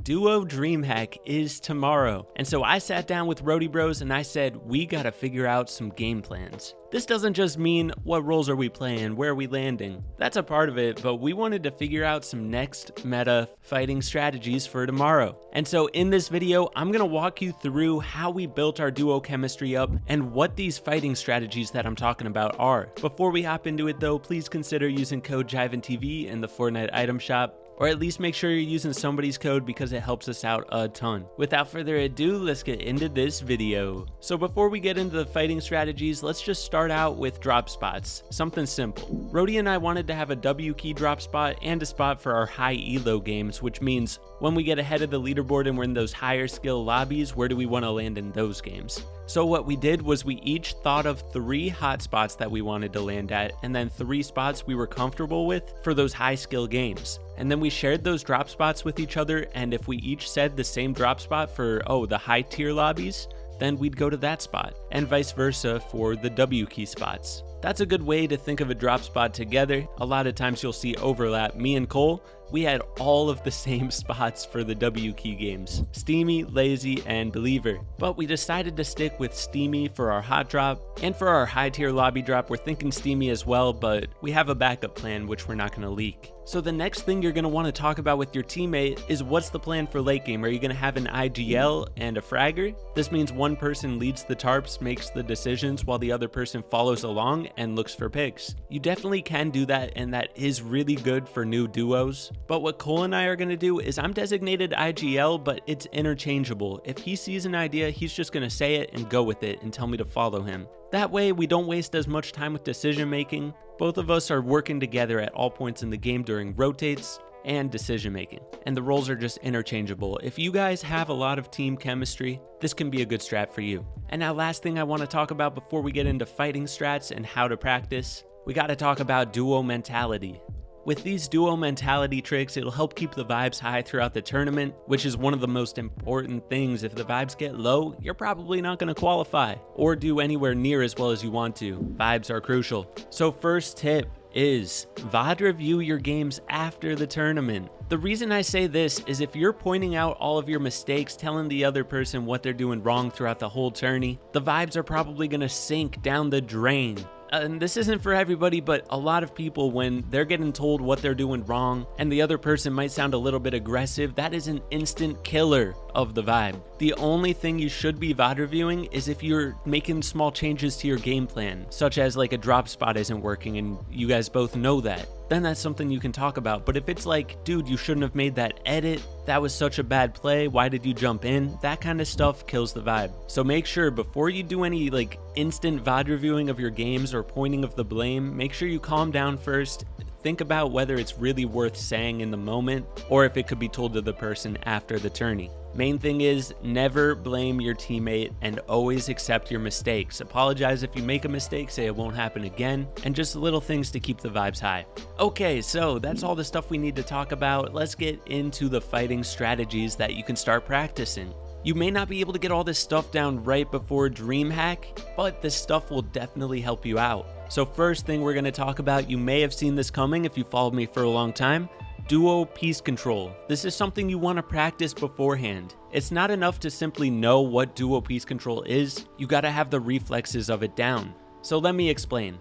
Duo DreamHack is tomorrow, and so I sat down with Rody Bros and I said, we gotta figure out some game plans. This doesn't just mean what roles are we playing, where are we landing. That's a part of it, but we wanted to figure out some next meta fighting strategies for tomorrow. And so in this video, I'm gonna walk you through how we built our duo chemistry up and what these fighting strategies that I'm talking about are. Before we hop into it though, please consider using code JivanTV in the Fortnite item shop. Or at least make sure you're using somebody's code because it helps us out a ton. Without further ado, let's get into this video. So before we get into the fighting strategies, let's just start out with drop spots. Something simple. Rody and I wanted to have a W key drop spot and a spot for our high elo games, which means when we get ahead of the leaderboard and we're in those higher skill lobbies, where do we want to land in those games? So what we did was we each thought of 3 hotspots that we wanted to land at, and then 3 spots we were comfortable with for those high skill games. And then we shared those drop spots with each other, and if we each said the same drop spot for, the high tier lobbies, then we'd go to that spot, and vice versa for the W key spots. That's a good way to think of a drop spot together. A lot of times you'll see overlap. Me and Cole, we had all of the same spots for the W key games: Steamy, Lazy, and Believer. But we decided to stick with Steamy for our hot drop, and for our high tier lobby drop, we're thinking Steamy as well, but we have a backup plan which we're not going to leak. So the next thing you're going to want to talk about with your teammate is what's the plan for late game. Are you going to have an IGL and a fragger? This means one person leads the tarps, makes the decisions, while the other person follows along and looks for picks. You definitely can do that, and that is really good for new duos. But what Cole and I are going to do is I'm designated IGL, but it's interchangeable. If he sees an idea, he's just going to say it and go with it and tell me to follow him. That way we don't waste as much time with decision making. Both of us are working together at all points in the game during rotates and decision making, and the roles are just interchangeable. If you guys have a lot of team chemistry, this can be a good strat for you. And now last thing I want to talk about before we get into fighting strats and how to practice, we got to talk about duo mentality. With these duo mentality tricks, it'll help keep the vibes high throughout the tournament, which is one of the most important things. If the vibes get low, you're probably not going to qualify or do anywhere near as well as you want to. Vibes are crucial. So first tip is VOD review your games after the tournament. The reason I say this is if you're pointing out all of your mistakes, telling the other person what they're doing wrong throughout the whole tourney, the vibes are probably going to sink down the drain. And this isn't for everybody, but a lot of people, when they're getting told what they're doing wrong and the other person might sound a little bit aggressive, that is an instant killer of the vibe. The only thing you should be VOD reviewing is if you're making small changes to your game plan, such as like a drop spot isn't working and you guys both know that. Then that's something you can talk about. But if it's like, dude, you shouldn't have made that edit, that was such a bad play, why did you jump in? That kind of stuff kills the vibe. So make sure before you do any like instant VOD reviewing of your games or pointing of the blame, make sure you calm down first. Think about whether it's really worth saying in the moment or if it could be told to the person after the tourney. Main thing is never blame your teammate and always accept your mistakes. Apologize if you make a mistake, say it won't happen again, and just little things to keep the vibes high. Okay, so that's all the stuff we need to talk about. Let's get into the fighting strategies that you can start practicing. You may not be able to get all this stuff down right before DreamHack, but this stuff will definitely help you out. So first thing we're going to talk about, you may have seen this coming if you followed me for a long time, duo piece control. This is something you want to practice beforehand. It's not enough to simply know what duo piece control is, you got to have the reflexes of it down. So let me explain.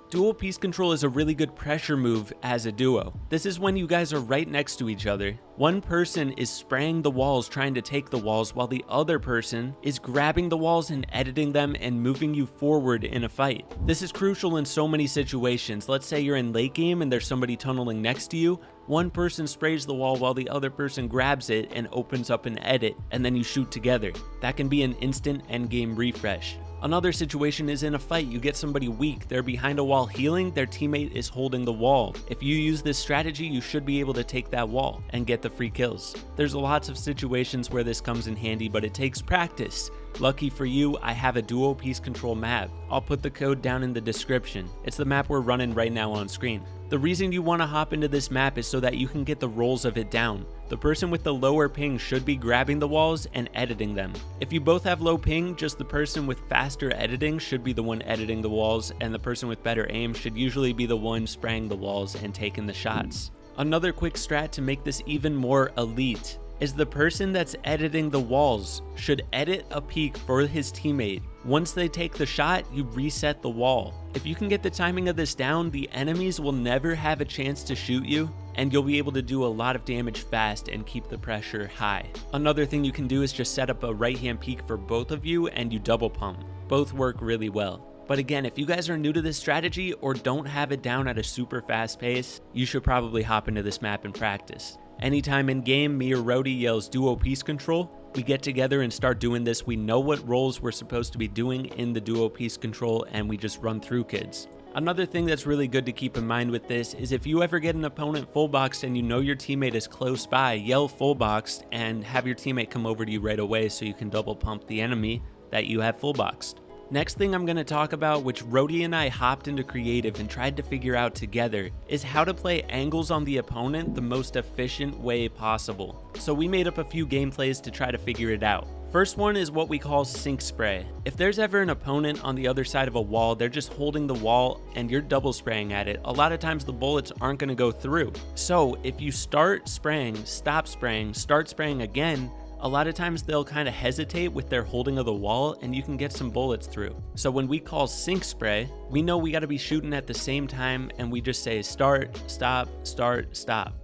Dual piece control is a really good pressure move as a duo. This is when you guys are right next to each other. One person is spraying the walls trying to take the walls while the other person is grabbing the walls and editing them and moving you forward in a fight. This is crucial in so many situations. Let's say you're in late game and there's somebody tunneling next to you. One person sprays the wall while the other person grabs it and opens up an edit, and then you shoot together. That can be an instant endgame refresh. Another situation is in a fight, you get somebody weak, they're behind a wall healing, their teammate is holding the wall. If you use this strategy, you should be able to take that wall and get the free kills. There's lots of situations where this comes in handy, but it takes practice. Lucky for you, I have a duo piece control map. I'll put the code down in the description. It's the map we're running right now on screen. The reason you want to hop into this map is so that you can get the roles of it down. The person with the lower ping should be grabbing the walls and editing them. If you both have low ping, just the person with faster editing should be the one editing the walls, and the person with better aim should usually be the one spraying the walls and taking the shots. Another quick strat to make this even more elite is the person that's editing the walls should edit a peek for his teammate. Once they take the shot, you reset the wall. If you can get the timing of this down, the enemies will never have a chance to shoot you, and you'll be able to do a lot of damage fast and keep the pressure high. Another thing you can do is just set up a right-hand peek for both of you and you double pump. Both work really well. But again, if you guys are new to this strategy or don't have it down at a super fast pace, you should probably hop into this map and practice. Anytime in game, me or Rody yells duo piece control, we get together and start doing this. We know what roles we're supposed to be doing in the duo piece control, and we just run through kids. Another thing that's really good to keep in mind with this is if you ever get an opponent full boxed and you know your teammate is close by, yell full boxed and have your teammate come over to you right away so you can double pump the enemy that you have full boxed. Next thing I'm going to talk about, which Rody and I hopped into creative and tried to figure out together, is how to play angles on the opponent the most efficient way possible. So we made up a few gameplays to try to figure it out. First one is what we call sink spray. If there's ever an opponent on the other side of a wall, they're just holding the wall and you're double spraying at it, a lot of times the bullets aren't going to go through. So if you start spraying, stop spraying, start spraying again, a lot of times they'll kind of hesitate with their holding of the wall and you can get some bullets through. So when we call sink spray, we know we got to be shooting at the same time and we just say start, stop,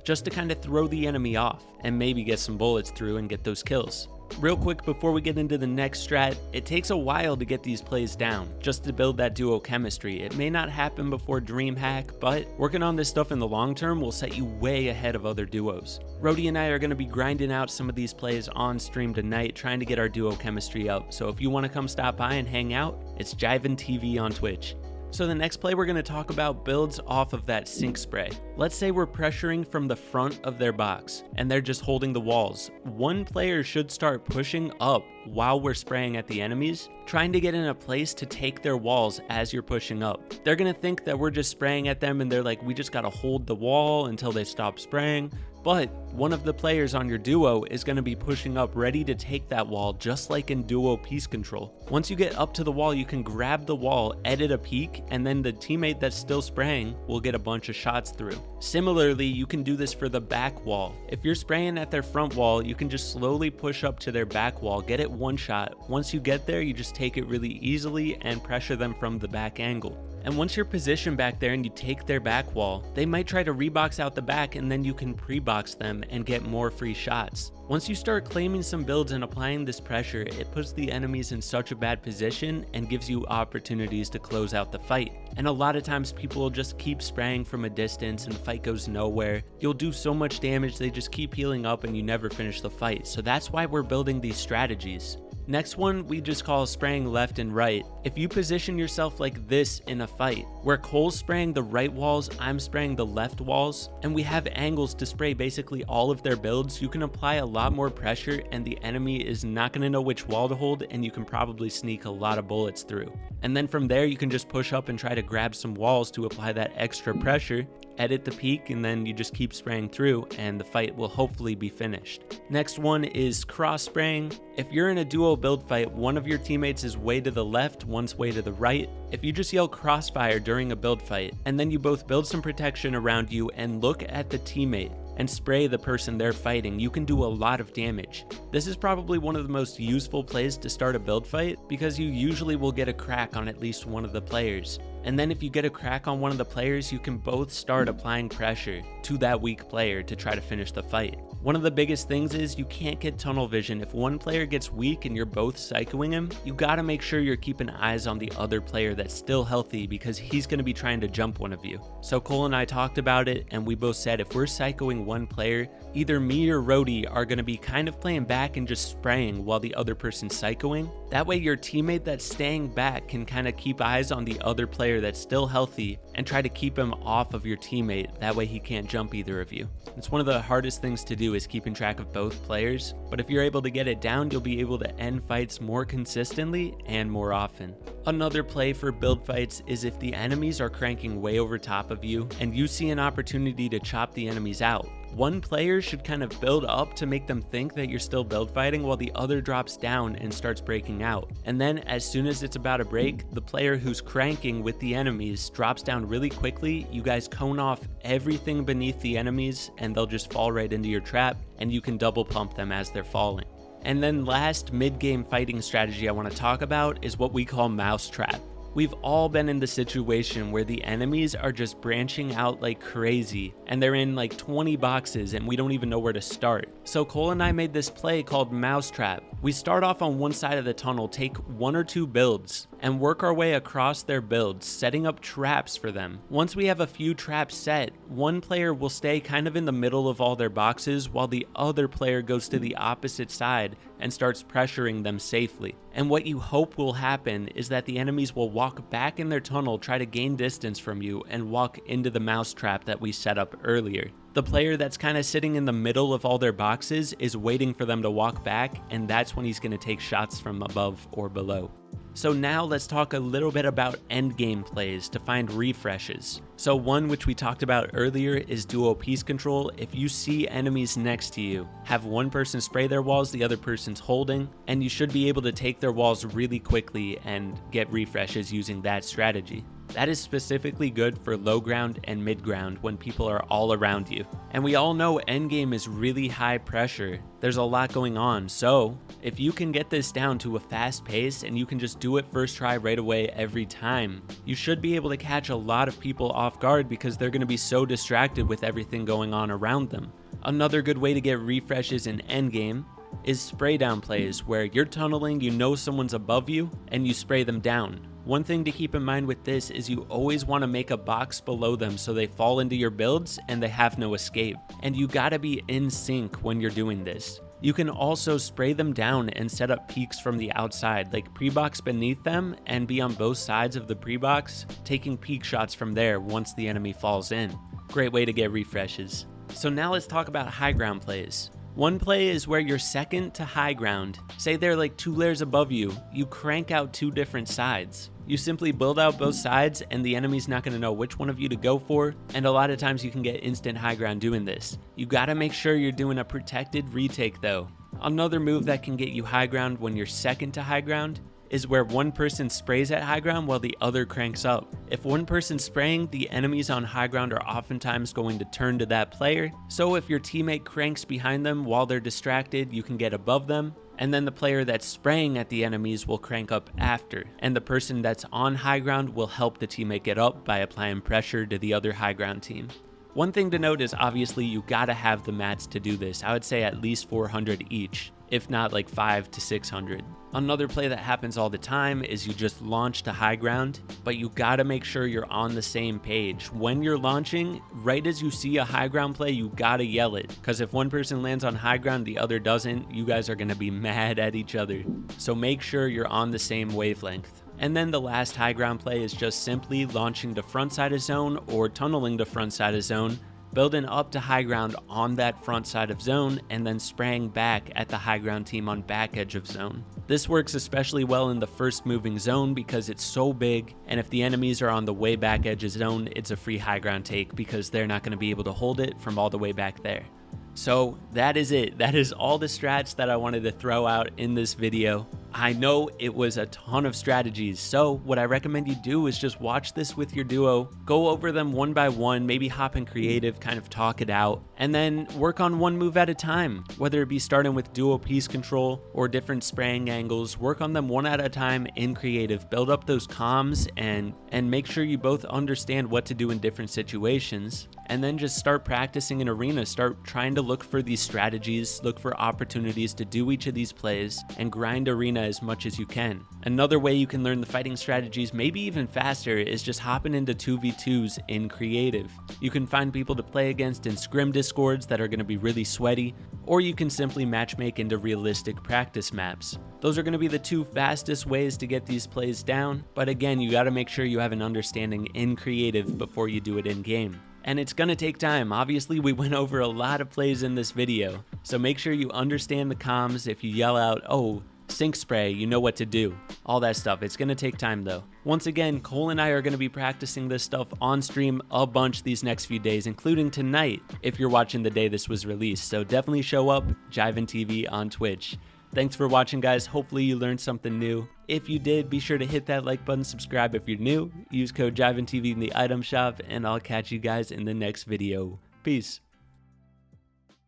just to kind of throw the enemy off and maybe get some bullets through and get those kills. Real quick before we get into the next strat, it takes a while to get these plays down, just to build that duo chemistry. It may not happen before DreamHack, but working on this stuff in the long term will set you way ahead of other duos. Rody and I are going to be grinding out some of these plays on stream tonight, trying to get our duo chemistry up. So if you want to come stop by and hang out, it's JivanTV on Twitch. So the next play we're going to talk about builds off of that sink spray. Let's say we're pressuring from the front of their box and they're just holding the walls. One player should start pushing up while we're spraying at the enemies, trying to get in a place to take their walls as you're pushing up. They're going to think that we're just spraying at them and they're like, we just got to hold the wall until they stop spraying. But one of the players on your duo is going to be pushing up ready to take that wall, just like in duo piece control. Once you get up to the wall, you can grab the wall, edit a peek, and then the teammate that's still spraying will get a bunch of shots through. Similarly, you can do this for the back wall. If you're spraying at their front wall, you can just slowly push up to their back wall, get it one shot. Once you get there, you just take it really easily and pressure them from the back angle. And once you're positioned back there and you take their back wall, they might try to rebox out the back and then you can pre-box them and get more free shots. Once you start claiming some builds and applying this pressure, it puts the enemies in such a bad position and gives you opportunities to close out the fight. And a lot of times people will just keep spraying from a distance and the fight goes nowhere. You'll do so much damage, they just keep healing up and you never finish the fight. So that's why we're building these strategies. Next one we just call spraying left and right. If you position yourself like this in a fight, where Cole's spraying the right walls, I'm spraying the left walls, and we have angles to spray basically all of their builds, you can apply a lot more pressure and the enemy is not going to know which wall to hold and you can probably sneak a lot of bullets through. And then from there you can just push up and try to grab some walls to apply that extra pressure, edit the peak, and then you just keep spraying through and the fight will hopefully be finished. Next one is cross spraying. If you're in a duo build fight, one of your teammates is way to the left, one's way to the right. If you just yell crossfire during a build fight, and then you both build some protection around you and look at the teammate and spray the person they're fighting, you can do a lot of damage. This is probably one of the most useful plays to start a build fight because you usually will get a crack on at least one of the players. And then if you get a crack on one of the players, you can both start applying pressure to that weak player to try to finish the fight. One of the biggest things is you can't get tunnel vision. If one player gets weak and you're both psychoing him, you gotta make sure you're keeping eyes on the other player that's still healthy because he's gonna be trying to jump one of you. So Cole and I talked about it and we both said if we're psychoing one player, either me or Rody are gonna be kind of playing back and just spraying while the other person's psychoing. That way your teammate that's staying back can kind of keep eyes on the other player that's still healthy and try to keep him off of your teammate. That way he can't jump either of you. It's one of the hardest things to do is keeping track of both players, but if you're able to get it down, you'll be able to end fights more consistently and more often. Another play for build fights is if the enemies are cranking way over top of you and you see an opportunity to chop the enemies out. One player should kind of build up to make them think that you're still build fighting while the other drops down and starts breaking out. And then as soon as it's about to break, the player who's cranking with the enemies drops down really quickly. You guys cone off everything beneath the enemies and they'll just fall right into your trap, and you can double pump them as they're falling. And then last mid-game fighting strategy I want to talk about is what we call mousetrap. We've all been in the situation where the enemies are just branching out like crazy and they're in like 20 boxes and we don't even know where to start. So Cole and I made this play called Mousetrap. We start off on one side of the tunnel, take 1 or 2 builds, and work our way across their builds, setting up traps for them. Once we have a few traps set, one player will stay kind of in the middle of all their boxes while the other player goes to the opposite side and starts pressuring them safely. And what you hope will happen is that the enemies will walk back in their tunnel, try to gain distance from you, and walk into the mousetrap that we set up earlier. The player that's kind of sitting in the middle of all their boxes is waiting for them to walk back, and that's when he's going to take shots from above or below. So now let's talk a little bit about endgame plays to find refreshes. So one which we talked about earlier is duo piece control. If you see enemies next to you, have one person spray their walls, the other person's holding, and you should be able to take their walls really quickly and get refreshes using that strategy. That is specifically good for low ground and mid ground when people are all around you. And we all know endgame is really high pressure. There's a lot going on, so if you can get this down to a fast pace and you can just do it first try right away every time, you should be able to catch a lot of people off guard because they're going to be so distracted with everything going on around them. Another good way to get refreshes in endgame is spray down plays where you're tunneling, you know someone's above you, and you spray them down. One thing to keep in mind with this is you always want to make a box below them so they fall into your builds and they have no escape. And you gotta be in sync when you're doing this. You can also spray them down and set up peeks from the outside, like pre-box beneath them and be on both sides of the pre-box, taking peek shots from there once the enemy falls in. Great way to get refreshes. So now let's talk about high ground plays. One play is where you're second to high ground. Say they're like 2 layers above you, you crank out 2 different sides. You simply build out both sides and the enemy's not going to know which one of you to go for, and a lot of times you can get instant high ground doing this. You gotta make sure you're doing a protected retake though. Another move that can get you high ground when you're second to high ground is where one person sprays at high ground while the other cranks up. If one person's spraying, the enemies on high ground are oftentimes going to turn to that player, so if your teammate cranks behind them while they're distracted, you can get above them, and then the player that's spraying at the enemies will crank up after, and the person that's on high ground will help the teammate get up by applying pressure to the other high ground team. One thing to note is obviously you gotta have the mats to do this. I would say at least 400 each, if not like 500 to 600. Another play that happens all the time is you just launch to high ground, but you gotta make sure you're on the same page. When you're launching, right as you see a high ground play, you gotta yell it, because if one person lands on high ground, the other doesn't, you guys are gonna be mad at each other. So make sure you're on the same wavelength. And then the last high ground play is just simply launching to front side of zone or tunneling to front side of zone, building up to high ground on that front side of zone, and then spraying back at the high ground team on back edge of zone. This works especially well in the first moving zone because it's so big, and if the enemies are on the way back edge of zone, it's a free high ground take because they're not going to be able to hold it from all the way back there. So that is it. That is all the strats that I wanted to throw out in this video. I know it was a ton of strategies, so what I recommend you do is just watch this with your duo, go over them one by one, maybe hop in creative, kind of talk it out, and then work on one move at a time, whether it be starting with duo piece control or different spraying angles. Work on them one at a time in creative, build up those comms, and make sure you both understand what to do in different situations, and then just start practicing in arena. Start trying to look for these strategies, look for opportunities to do each of these plays, and grind arena as much as you can. Another way you can learn the fighting strategies maybe even faster is just hopping into 2v2s in creative. You can find people to play against in scrim discords that are going to be really sweaty, or you can simply matchmake into realistic practice maps. Those are going to be the 2 fastest ways to get these plays down, but again, you got to make sure you have an understanding in creative before you do it in game. And it's gonna take time. Obviously, we went over a lot of plays in this video, so make sure you understand the comms. If you yell out, oh, sync spray, you know what to do. All that stuff. It's going to take time though. Once again, Cole and I are going to be practicing this stuff on stream a bunch these next few days, including tonight if you're watching the day this was released. So definitely show up, JivanTV on Twitch. Thanks for watching, guys. Hopefully you learned something new. If you did, be sure to hit that like button, subscribe if you're new, use code JivanTV in the item shop, and I'll catch you guys in the next video. Peace.